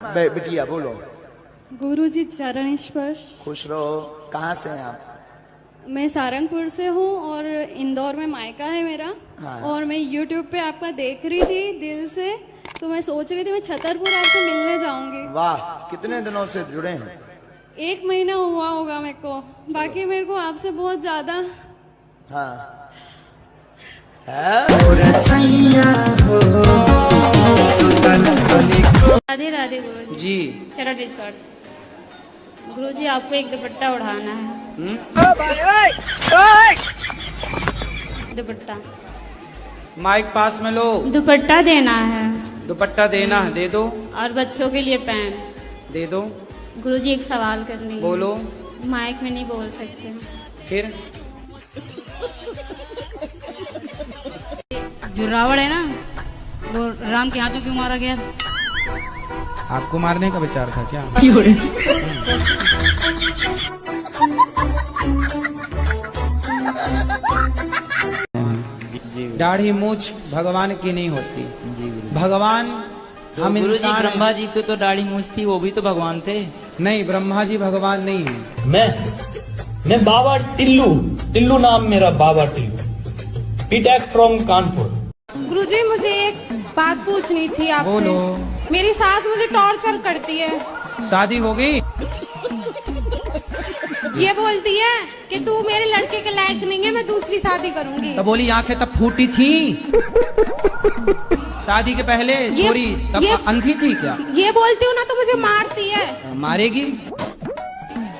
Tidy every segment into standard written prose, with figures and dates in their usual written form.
बिटिया बोलो। गुरुजी चरण स्पर्श। खुश रहो। कहाँ से हैं आप? मैं सारंगपुर से हूँ और इंदौर में मायका है मेरा। हाँ। और मैं YouTube पे आपका देख रही थी दिल से, तो मैं सोच रही थी मैं छतरपुर आपसे मिलने जाऊंगी। वाह, कितने दिनों से जुड़े हैं? 1 महीना हुआ होगा मेरे को। बाकी मेरे को आपसे बहुत ज्यादा हाँ राधे राधे गुरुजी जी। चरण स्पर्श। गुरुजी आपको एक दुपट्टा उड़ाना है। दुपट्टा माइक पास में लो। दुपट्टा देना है दुपट्टा देना है, दे दो। और बच्चों के लिए पैन दे दो। गुरुजी एक सवाल करनी है। बोलो। माइक में नहीं बोल सकते। फिर जो रावण है ना, वो राम के हाथों क्यों मारा गया? आपको मारने का विचार था क्या? दाढ़ी मूछ भगवान की नहीं होती। भगवान हम गुरु जी इंसान हैं। ब्रह्मा जी को तो दाढ़ी मूछ थी, वो भी तो भगवान थे। नहीं, ब्रह्मा जी भगवान नहीं है। मैं बाबा टिल्लू नाम मेरा बाबा टिल्लू। BTech from Kanpur. गुरुजी मुझे एक बात पूछनी थी आपसे। बोलो। मेरी सास मुझे टॉर्चर करती है। शादी हो गई? ये बोलती है कि तू मेरे लड़के के लायक नहीं है, मैं दूसरी शादी करूंगी। तो बोली आंखें तब फूटी थी शादी के पहले? छोरी तब अंधी थी क्या? ये बोलती हूँ ना तो मुझे मारती है। मारेगी?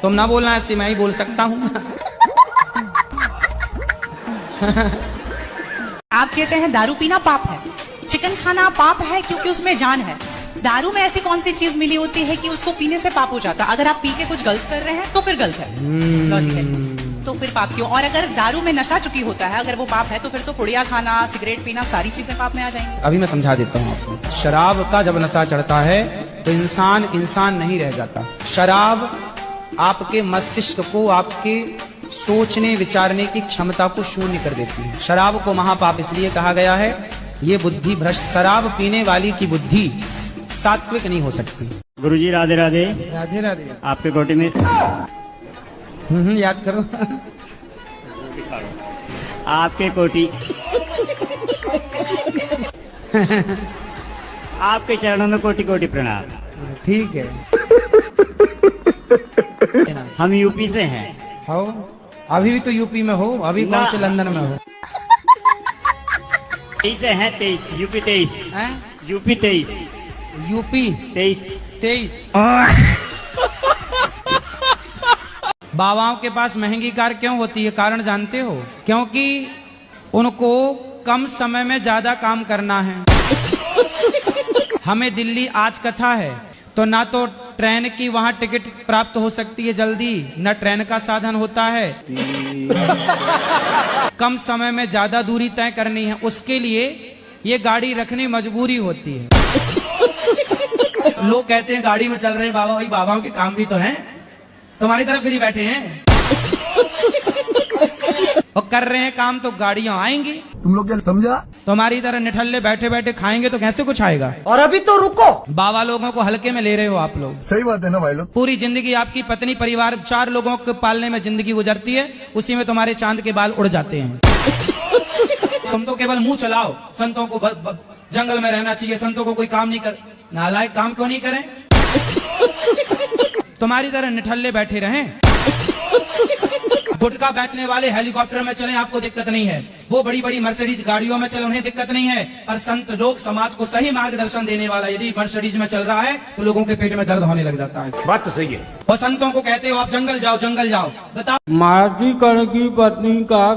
तुम ना बोलना, ऐसे मैं ही बोल सकता हूँ। आप कहते हैं दारू पीना पाप है, चिकन खाना पाप है क्योंकि उसमें जान है। दारू में ऐसी कौन सी चीज मिली होती है कि उसको पीने से पाप हो जाता? अगर आप पी के कुछ गलत कर रहे हैं तो फिर गलत है, लॉजिक है, तो फिर पाप क्यों? और अगर दारू में नशा चुकी होता है, अगर वो पाप है, तो फिर तो पुड़िया खाना, सिगरेट पीना, सारी चीजें पाप में आ जाएंगी। अभी मैं समझा देता हूँ आपको। शराब का जब नशा चढ़ता है तो इंसान नहीं रह जाता। शराब आपके मस्तिष्क को, आपके सोचने विचारने की क्षमता को शून्य कर देती है। शराब को महापाप इसलिए कहा गया है, ये बुद्धि भ्रष्ट। शराब पीने वाली की बुद्धि सात्विक नहीं हो सकती। गुरुजी राधे राधे। राधे राधे। आपके कोटि में याद करो। आपके कोटि आपके चरणों में कोटि कोटि प्रणाम। ठीक है। हम यूपी से हैं। हो? अभी भी तो यूपी में हो? अभी कौन से लंदन में हो? 23 हैं, 23 यूपी 23 हैं? UP 23 UP 23। बाबाओं के पास महंगी कार क्यों होती है? कारण जानते हो? क्योंकि उनको कम समय में ज्यादा काम करना है। हमें दिल्ली आज कथा है तो ना तो ट्रेन की वहां टिकट प्राप्त हो सकती है जल्दी, न ट्रेन का साधन होता है। कम समय में ज्यादा दूरी तय करनी है, उसके लिए ये गाड़ी रखनी मजबूरी होती है। लोग कहते हैं गाड़ी में चल रहे हैं बाबा, वही बाबाओं के काम भी तो हैं, तुम्हारी तरफ फ्री बैठे हैं और कर रहे हैं काम, तो गाड़ियां आएंगी। तुम लोग क्या समझा? तुम्हारी तरह निठल्ले बैठे बैठे खाएंगे तो कैसे कुछ आएगा? और अभी तो रुको, बाबा लोगों को हल्के में ले रहे हो आप लोग। सही बात है ना भाई लोग। पूरी जिंदगी आपकी पत्नी, परिवार, 4 लोगों को पालने में जिंदगी गुजरती है, उसी में तुम्हारे चांद के बाल उड़ जाते हैं। तुम तो केवल मुंह चलाओ, संतों को जंगल में रहना चाहिए, संतों को कोई काम नहीं कर। नालायक काम क्यों नहीं करें? तुम्हारी तरह निठल्ले बैठे रहें। गुटखा बेचने वाले हेलीकॉप्टर में चलें, आपको दिक्कत नहीं है। वो बड़ी बड़ी मर्सिडीज गाड़ियों में चले, उन्हें दिक्कत नहीं है। पर संत लोग, समाज को सही मार्गदर्शन देने वाला यदि मर्सिडीज में चल रहा है तो लोगों के पेट में दर्द होने लग जाता है। बात तो सही है। और संतों को कहते हो आप जंगल जाओ, जंगल जाओ। बताओ, मार्जी कर्ण की पत्नी का